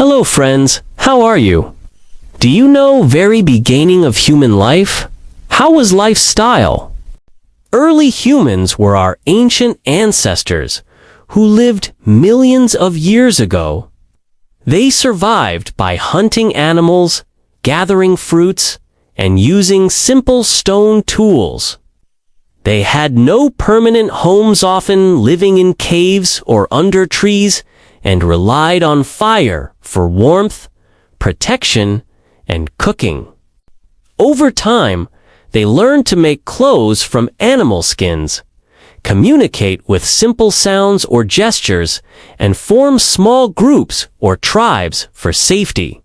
Hello friends, how are you? Do you know very beginning of human life? How was lifestyle? Early humans were our ancient ancestors who lived millions of years ago. They survived by hunting animals, gathering fruits, and using simple stone tools. They had no permanent homes, often living in caves or under trees, and relied on fire for warmth, protection, and cooking. Over time, they learned to make clothes from animal skins, communicate with simple sounds or gestures, and form small groups or tribes for safety.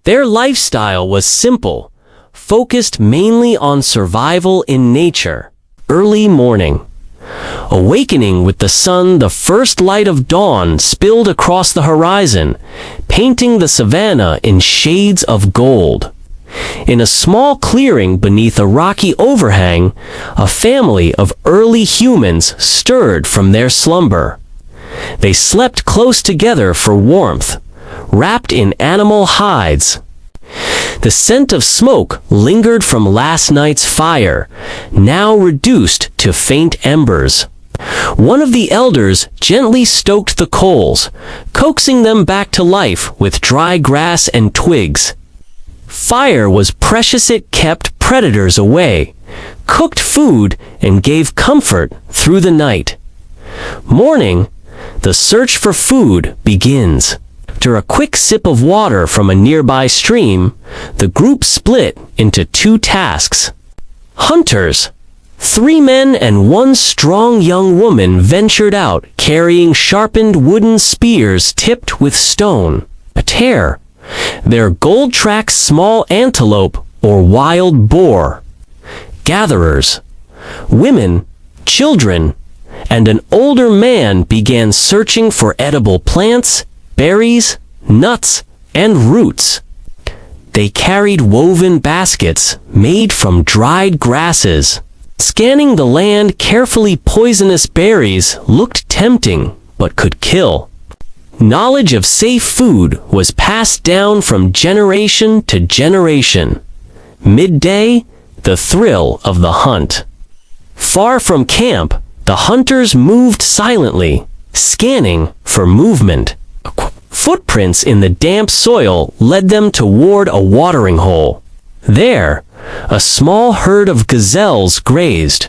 Their lifestyle was simple, focused mainly on survival in nature. Early morning. Awakening with the sun, the first light of dawn spilled across the horizon, painting the savanna in shades of gold. In a small clearing beneath a rocky overhang, a family of early humans stirred from their slumber. They slept close together for warmth, wrapped in animal hides. The scent of smoke lingered from last night's fire, now reduced to faint embers. One of the elders gently stoked the coals, coaxing them back to life with dry grass and twigs. Fire was precious. It kept predators away, cooked food, and gave comfort through the night. Morning, the search for food begins. After a quick sip of water from a nearby stream, the group split into two tasks. Hunters, 3 men and 1 strong young woman, ventured out carrying sharpened wooden spears tipped with stone. Their gold tracks small antelope or wild boar. Gatherers, women, children, and an older man began searching for edible plants, berries, nuts, and roots. They carried woven baskets made from dried grasses. Scanning the land carefully, poisonous berries looked tempting but could kill. Knowledge of safe food was passed down from generation to generation. Midday, the thrill of the hunt. Far from camp, the hunters moved silently, scanning for movement. Footprints in the damp soil led them toward a watering hole. There, a small herd of gazelles grazed.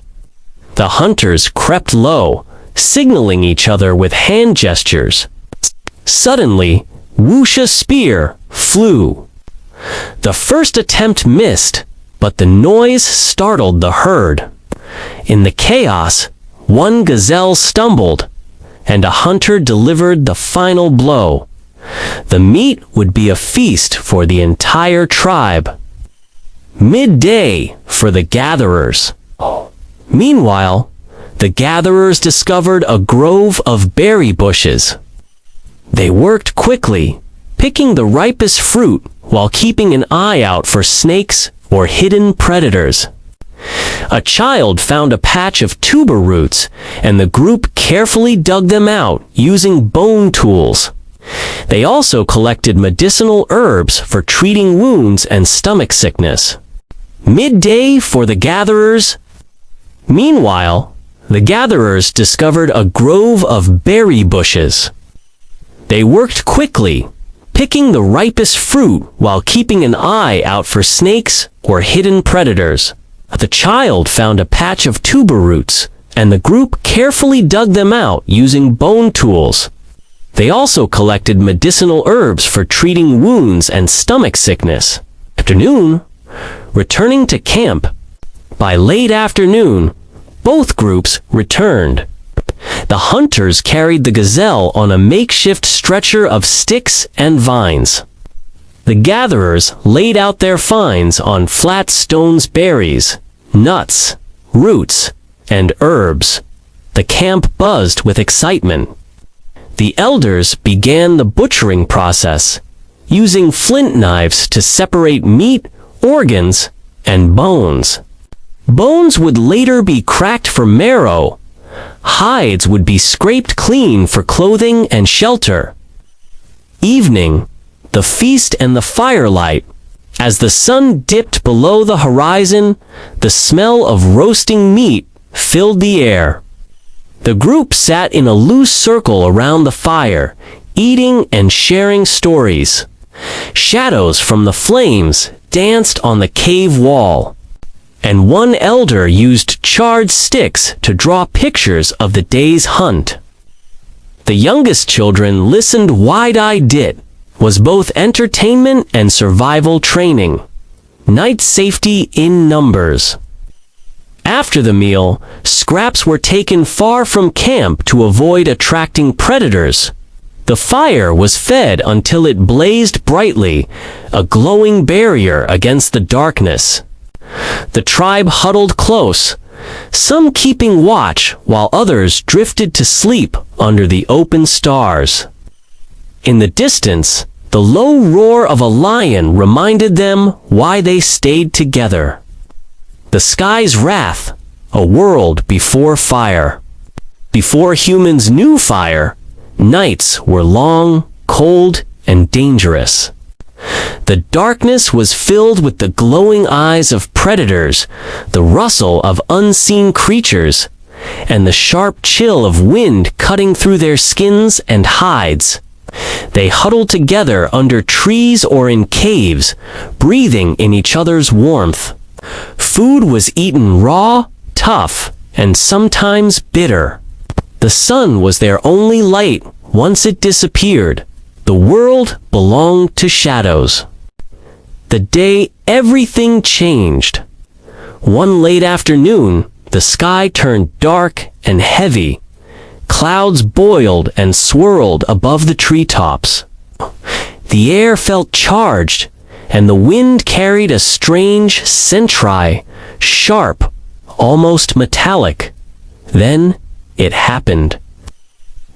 The hunters crept low, signaling each other with hand gestures. Suddenly, Wusha's spear flew. The first attempt missed, but the noise startled the herd. In the chaos, 1 gazelle stumbled, and a hunter delivered the final blow. The meat would be a feast for the entire tribe. Midday for the gatherers. Meanwhile, the gatherers discovered a grove of berry bushes. They worked quickly, picking the ripest fruit while keeping an eye out for snakes or hidden predators. A child found a patch of tuber roots, and the group carefully dug them out using bone tools. They also collected medicinal herbs for treating wounds and stomach sickness. Midday for the gatherers. Meanwhile, the gatherers discovered a grove of berry bushes. They worked quickly, picking the ripest fruit while keeping an eye out for snakes or hidden predators. The child found a patch of tuber roots, and the group carefully dug them out using bone tools. They also collected medicinal herbs for treating wounds and stomach sickness. Afternoon, returning to camp. By late afternoon, both groups returned. The hunters carried the gazelle on a makeshift stretcher of sticks and vines. The gatherers laid out their finds on flat stones: berries, nuts, roots, and herbs. The camp buzzed with excitement. The elders began the butchering process, using flint knives to separate meat, organs, and bones. Bones would later be cracked for marrow. Hides would be scraped clean for clothing and shelter. Evening, the feast and the firelight. As the sun dipped below the horizon, the smell of roasting meat filled the air. The group sat in a loose circle around the fire, eating and sharing stories. Shadows from the flames danced on the cave wall, and one elder used charred sticks to draw pictures of the day's hunt. The youngest children listened wide-eyed. It was both entertainment and survival training. Night safety in numbers. After the meal, scraps were taken far from camp to avoid attracting predators. The fire was fed until it blazed brightly, a glowing barrier against the darkness. The tribe huddled close, some keeping watch while others drifted to sleep under the open stars. In the distance, the low roar of a lion reminded them why they stayed together. The sky's wrath, a world before fire. Before humans knew fire, nights were long, cold, and dangerous. The darkness was filled with the glowing eyes of predators, the rustle of unseen creatures, and the sharp chill of wind cutting through their skins and hides. They huddled together under trees or in caves, breathing in each other's warmth. Food was eaten raw, tough, and sometimes bitter. The sun was their only light. Once it disappeared, the world belonged to shadows. The day everything changed. One late afternoon, the sky turned dark and heavy. Clouds boiled and swirled above the treetops. The air felt charged, and the wind carried a strange scent, sharp, almost metallic. Then it happened.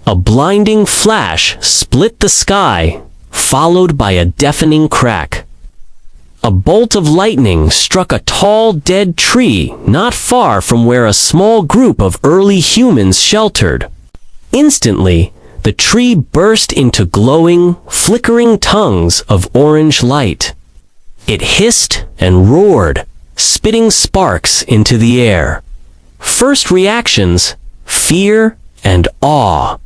A blinding flash split the sky, followed by a deafening crack. A bolt of lightning struck a tall, dead tree not far from where a small group of early humans sheltered. Instantly, the tree burst into glowing, flickering tongues of orange light. It hissed and roared, spitting sparks into the air. First reactions: fear and awe.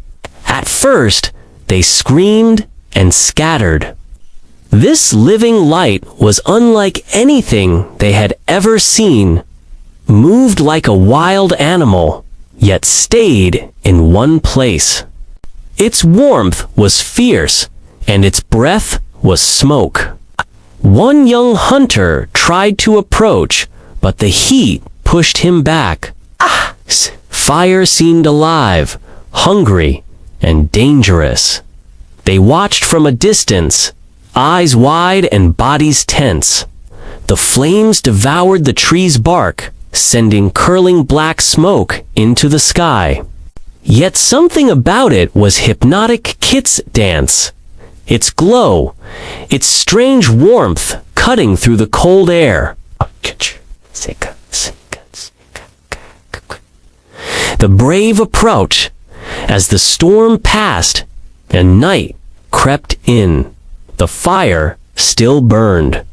At first, they screamed and scattered. This living light was unlike anything they had ever seen, moved like a wild animal, yet stayed in one place. Its warmth was fierce, and its breath was smoke. One young hunter tried to approach, but the heat pushed him back. Fire seemed alive, hungry, and dangerous. They watched from a distance, eyes wide and bodies tense. The flames devoured the tree's bark, sending curling black smoke into the sky. Yet something about it was hypnotic. Kit's dance. Its glow, its strange warmth cutting through the cold air. The brave approach. As the storm passed and night crept in, the fire still burned.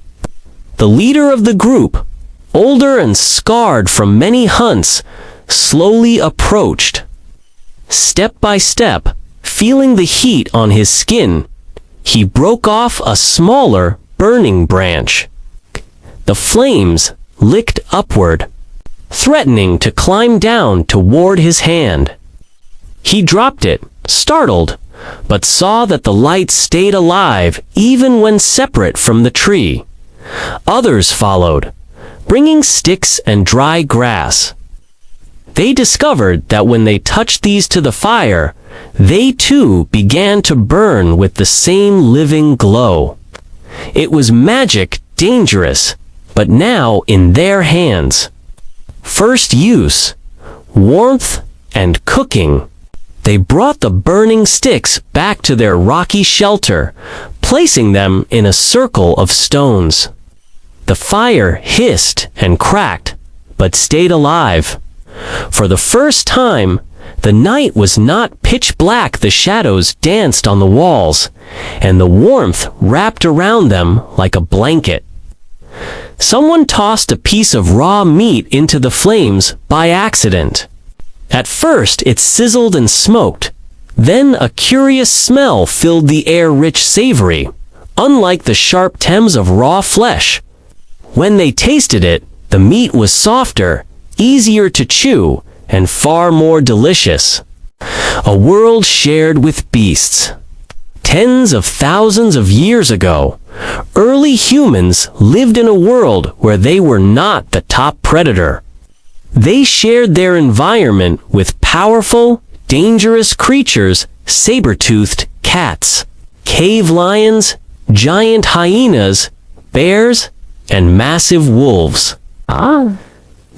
The leader of the group, older and scarred from many hunts, slowly approached. Step by step, feeling the heat on his skin, he broke off a smaller, burning branch. The flames licked upward, threatening to climb down toward his hand. He dropped it, startled, but saw that the light stayed alive even when separate from the tree. Others followed, bringing sticks and dry grass. They discovered that when they touched these to the fire, they too began to burn with the same living glow. It was magic, dangerous, but now in their hands. First use, warmth, and cooking. They brought the burning sticks back to their rocky shelter, placing them in a circle of stones. The fire hissed and cracked, but stayed alive. For the first time, The night was not pitch black. The shadows danced on the walls, and the warmth wrapped around them like a blanket. Someone tossed a piece of raw meat into the flames by accident. At first it sizzled and smoked. Then a curious smell filled the air, rich, savory, unlike the sharp temperature of raw flesh. When they tasted it, the meat was softer, easier to chew, and far more delicious. A world shared with beasts. Tens of thousands of years ago, early humans lived in a world where they were not the top predator. They shared their environment with powerful, dangerous creatures, saber-toothed cats, cave lions, giant hyenas, bears, and massive wolves.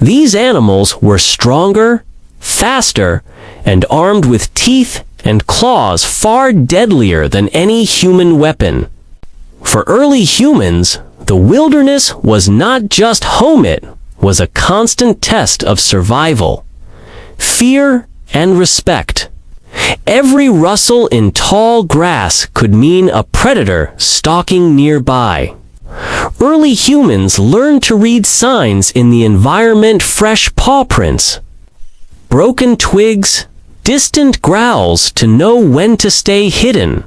These animals were stronger, faster, and armed with teeth and claws far deadlier than any human weapon. For early humans, the wilderness was not just home, it was a constant test of survival, fear, and respect. Every rustle in tall grass could mean a predator stalking nearby. Early humans learned to read signs in the environment: fresh paw prints, broken twigs, distant growls to know when to stay hidden.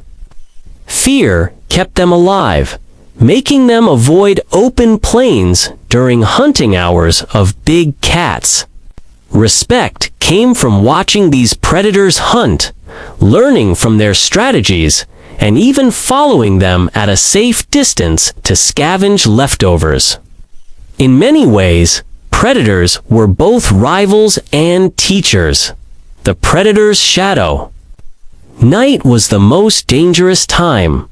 Fear kept them alive, making them avoid open plains during hunting hours of big cats. Respect came from watching these predators hunt, learning from their strategies, and even following them at a safe distance to scavenge leftovers. In many ways, predators were both rivals and teachers. The predator's shadow. Night was the most dangerous time.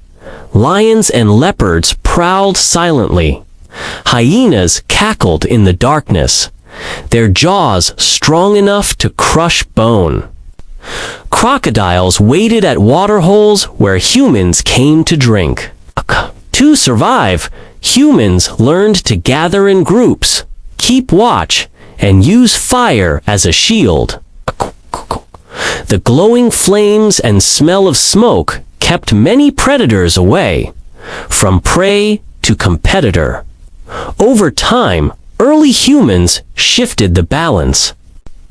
Lions and leopards prowled silently. Hyenas cackled in the darkness, their jaws strong enough to crush bone. Crocodiles waited at waterholes where humans came to drink. To survive, humans learned to gather in groups, keep watch, and use fire as a shield. The glowing flames and smell of smoke kept many predators away, from prey to competitor. Over time, early humans shifted the balance.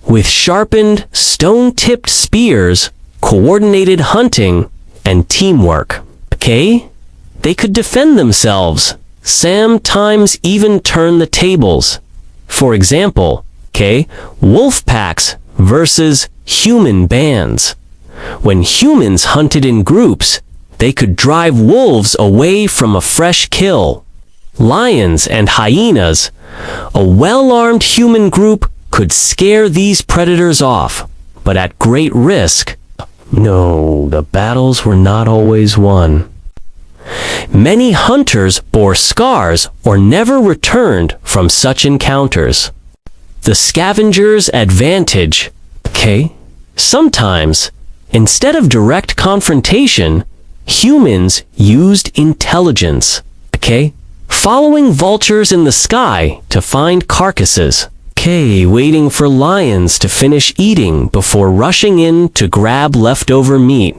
With sharpened, stone-tipped spears, coordinated hunting, and teamwork, they could defend themselves, sometimes even turn the tables. For example, wolf packs versus human bands. When humans hunted in groups, they could drive wolves away from a fresh kill. Lions and hyenas, a well-armed human group, could scare these predators off, but at great risk. No, the battles were not always won. Many hunters bore scars or never returned from such encounters. The scavenger's advantage. Sometimes, instead of direct confrontation, humans used intelligence. Following vultures in the sky to find carcasses. Waiting for lions to finish eating before rushing in to grab leftover meat.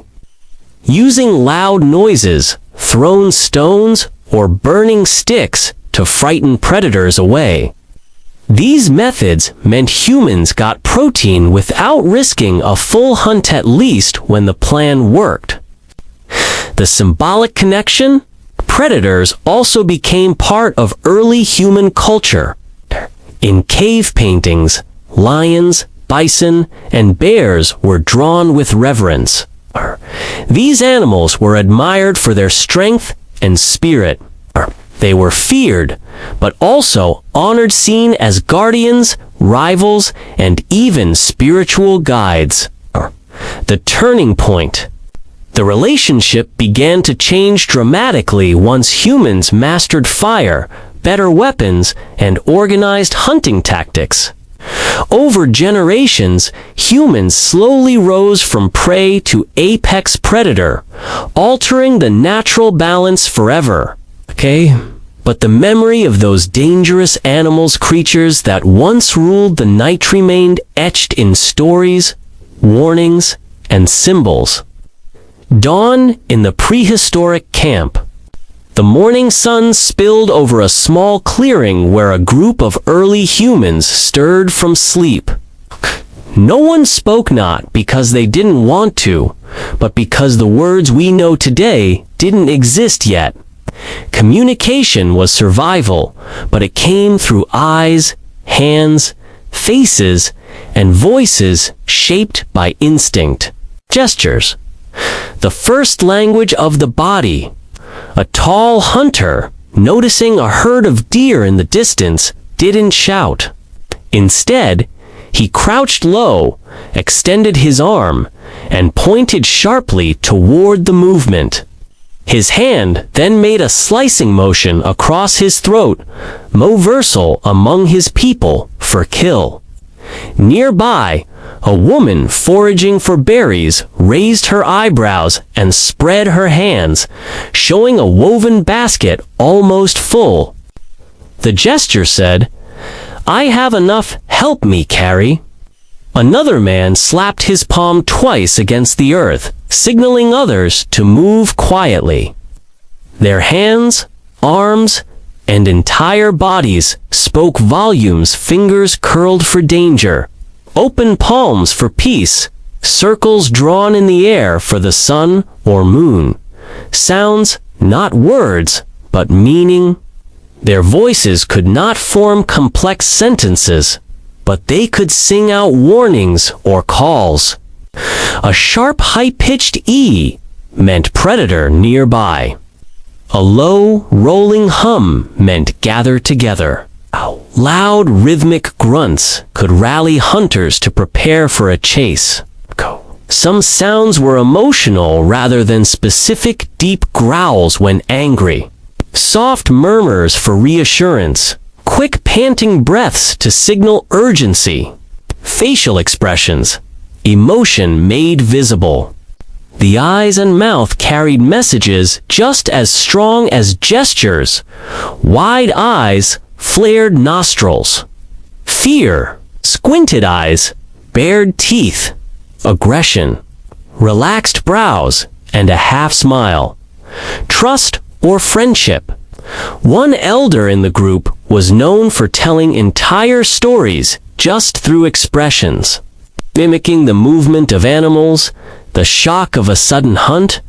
Using loud noises, thrown stones, or burning sticks to frighten predators away. These methods meant humans got protein without risking a full hunt, at least when the plan worked. The symbolic connection? Predators also became part of early human culture. In cave paintings, lions, bison, and bears were drawn with reverence. These animals were admired for their strength and spirit. They were feared, but also honored, seen as guardians, rivals, and even spiritual guides. The turning point. The relationship began to change dramatically once humans mastered fire, better weapons, and organized hunting tactics. Over generations, humans slowly rose from prey to apex predator, altering the natural balance forever. But the memory of those dangerous animals, creatures that once ruled the night, remained etched in stories, warnings, and symbols. Dawn in the prehistoric camp. The morning sun spilled over a small clearing where a group of early humans stirred from sleep. No one spoke, not because they didn't want to, but because the words we know today didn't exist yet. Communication was survival, but it came through eyes, hands, faces, and voices shaped by instinct. Gestures. The first language of the body. A tall hunter, noticing a herd of deer in the distance, didn't shout. Instead, he crouched low, extended his arm, and pointed sharply toward the movement. His hand then made a slicing motion across his throat, universal among his people, for kill. Nearby, a woman foraging for berries raised her eyebrows and spread her hands, showing a woven basket almost full. The gesture said, "I have enough, help me carry." Another man slapped his palm twice against the earth, signaling others to move quietly. Their hands, arms, and entire bodies spoke volumes. Fingers curled for danger, open palms for peace, circles drawn in the air for the sun or moon. Sounds, not words, but meaning. Their voices could not form complex sentences, but they could sing out warnings or calls. A sharp, high-pitched E meant predator nearby. A low, rolling hum meant gather together. Loud, rhythmic grunts could rally hunters to prepare for a chase. Some sounds were emotional rather than specific, deep growls when angry. Soft murmurs for reassurance. Quick panting breaths to signal urgency. Facial expressions. Emotion made visible. The eyes and mouth carried messages just as strong as gestures. Wide eyes, flared nostrils. Fear, squinted eyes, bared teeth. Aggression, relaxed brows, and a half smile. Trust or friendship. One elder in the group was known for telling entire stories just through expressions, mimicking the movement of animals, the shock of a sudden hunt,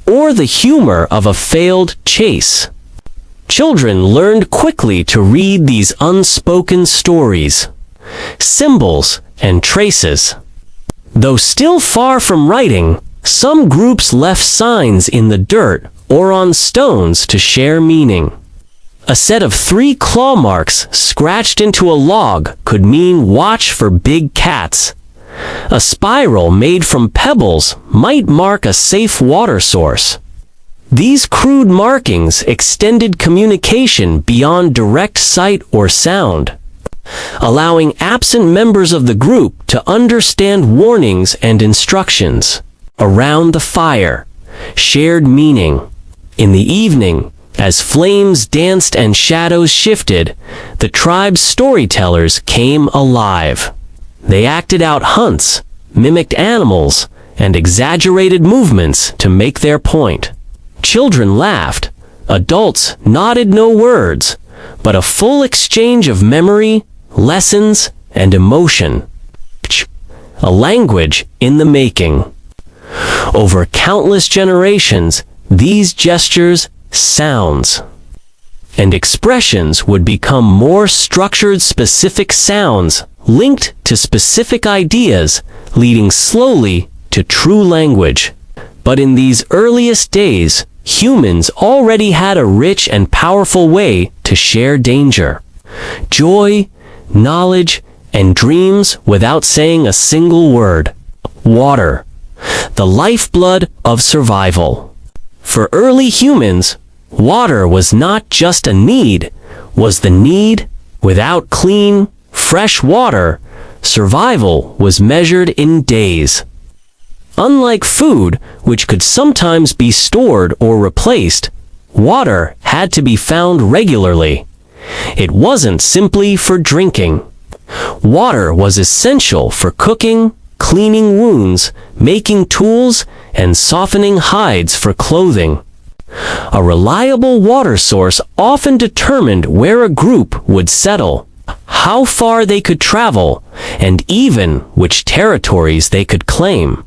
or the humor of a failed chase. Children learned quickly to read these unspoken stories, symbols, and traces. Though still far from writing, some groups left signs in the dirt or on stones to share meaning. A set of 3 claw marks scratched into a log could mean watch for big cats. A spiral made from pebbles might mark a safe water source. These crude markings extended communication beyond direct sight or sound, allowing absent members of the group to understand warnings and instructions. Around the fire, shared meaning. In the evening, as flames danced and shadows shifted, the tribe's storytellers came alive. They acted out hunts, mimicked animals, and exaggerated movements to make their point. Children laughed, adults nodded, no words, but a full exchange of memory, lessons, and emotion. A language in the making. Over countless generations, these gestures, sounds, and expressions would become more structured, specific sounds linked to specific ideas, leading slowly to true language. But in these earliest days, humans already had a rich and powerful way to share danger, joy, knowledge, and dreams without saying a single word. Water, the lifeblood of survival. For early humans, water was not just a need, was the need. Without clean, fresh water, survival was measured in days. Unlike food, which could sometimes be stored or replaced, water had to be found regularly. It wasn't simply for drinking. Water was essential for cooking, cleaning wounds, making tools, and softening hides for clothing. A reliable water source often determined where a group would settle, how far they could travel, and even which territories they could claim.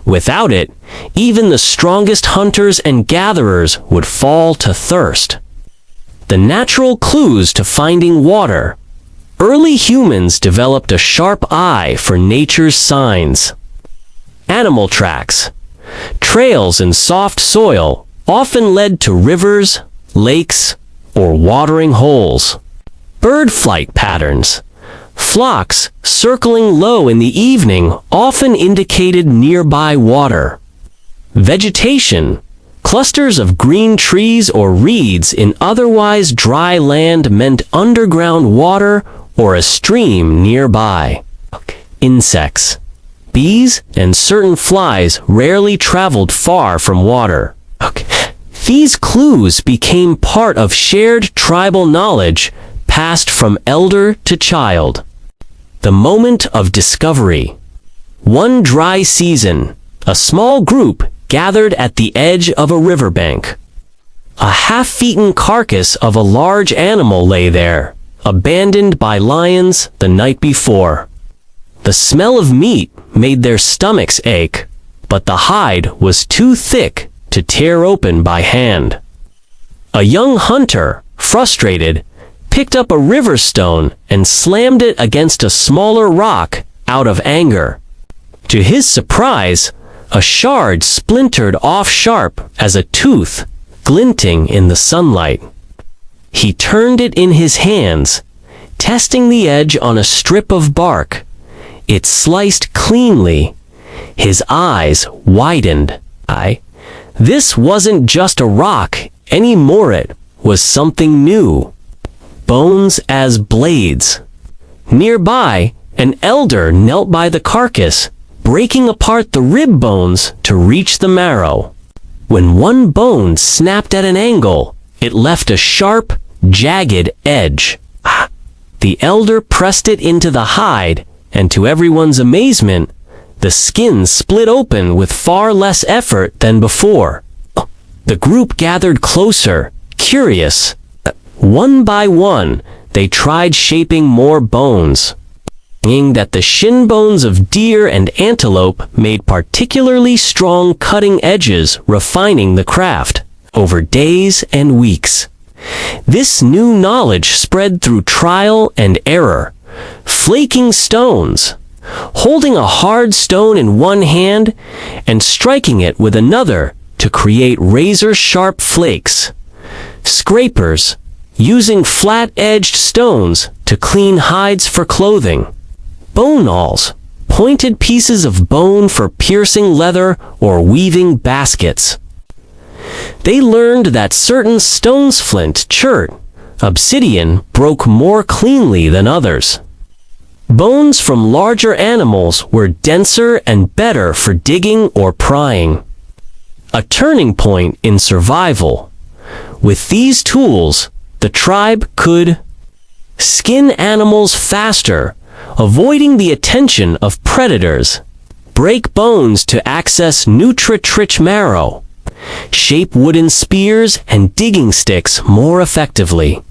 Without it, even the strongest hunters and gatherers would fall to thirst. The natural clues to finding water. Early humans developed a sharp eye for nature's signs. Animal tracks. Trails in soft soil often led to rivers, lakes, or watering holes. Bird flight patterns. Flocks circling low in the evening often indicated nearby water. Vegetation. Clusters of green trees or reeds in otherwise dry land meant underground water or a stream nearby. Insects. Bees and certain flies rarely traveled far from water. These clues became part of shared tribal knowledge passed from elder to child. The moment of discovery. One dry season, a small group gathered at the edge of a riverbank. A half-eaten carcass of a large animal lay there, abandoned by lions the night before. The smell of meat made their stomachs ache, but the hide was too thick to tear open by hand. A young hunter, frustrated, picked up a river stone and slammed it against a smaller rock out of anger. To his surprise, a shard splintered off sharp as a tooth, glinting in the sunlight. He turned it in his hands, testing the edge on a strip of bark. It sliced cleanly. His eyes widened. This wasn't just a rock anymore, it was something new. Bones as blades. Nearby, an elder knelt by the carcass, breaking apart the rib bones to reach the marrow. When one bone snapped at an angle, it left a sharp, jagged edge. The elder pressed it into the hide, and to everyone's amazement, the skin split open with far less effort than before. The group gathered closer, curious. One by one, they tried shaping more bones, seeing that the shin bones of deer and antelope made particularly strong cutting edges, refining the craft over days and weeks. This new knowledge spread through trial and error. Flaking stones, holding a hard stone in one hand and striking it with another to create razor-sharp flakes. Scrapers, using flat-edged stones to clean hides for clothing. Bone awls, pointed pieces of bone for piercing leather or weaving baskets. They learned that certain stones, flint, chert, obsidian, broke more cleanly than others. Bones from larger animals were denser and better for digging or prying. A turning point in survival. With these tools, the tribe could skin animals faster, avoiding the attention of predators, break bones to access nutrient-rich marrow, shape wooden spears and digging sticks more effectively,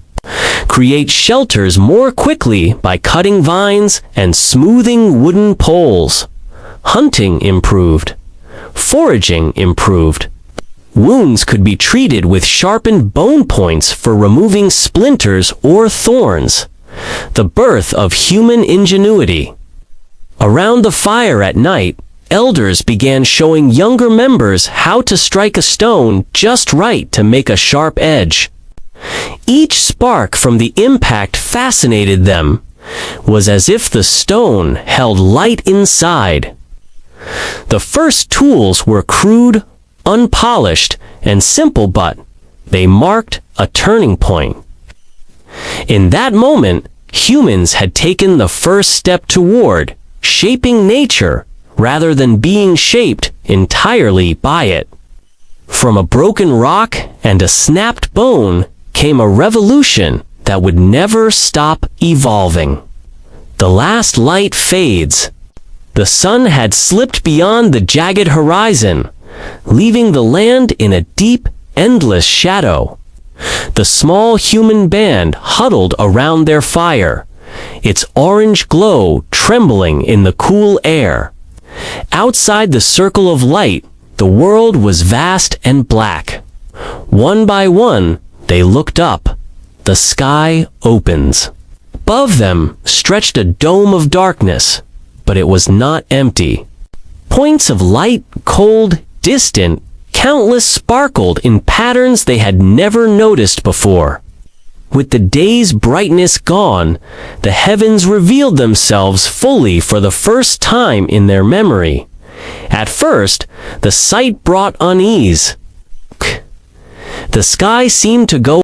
create shelters more quickly by cutting vines and smoothing wooden poles. Hunting improved. Foraging improved. Wounds could be treated with sharpened bone points for removing splinters or thorns. The birth of human ingenuity. Around the fire at night, elders began showing younger members how to strike a stone just right to make a sharp edge. Each spark from the impact fascinated them. Was as if the stone held light inside. The first tools were crude, unpolished, and simple, but they marked a turning point. In that moment, humans had taken the first step toward shaping nature rather than being shaped entirely by it. From a broken rock and a snapped bone came a revolution that would never stop evolving. The last light fades. The sun had slipped beyond the jagged horizon, leaving the land in a deep, endless shadow. The small human band huddled around their fire, its orange glow trembling in the cool air. Outside the circle of light, the world was vast and black. One by one, they looked up. The sky opens. Above them stretched a dome of darkness, but it was not empty. Points of light, cold, distant, countless, sparkled in patterns they had never noticed before. With the day's brightness gone, the heavens revealed themselves fully for the first time in their memory. At first, the sight brought unease. The sky seemed to go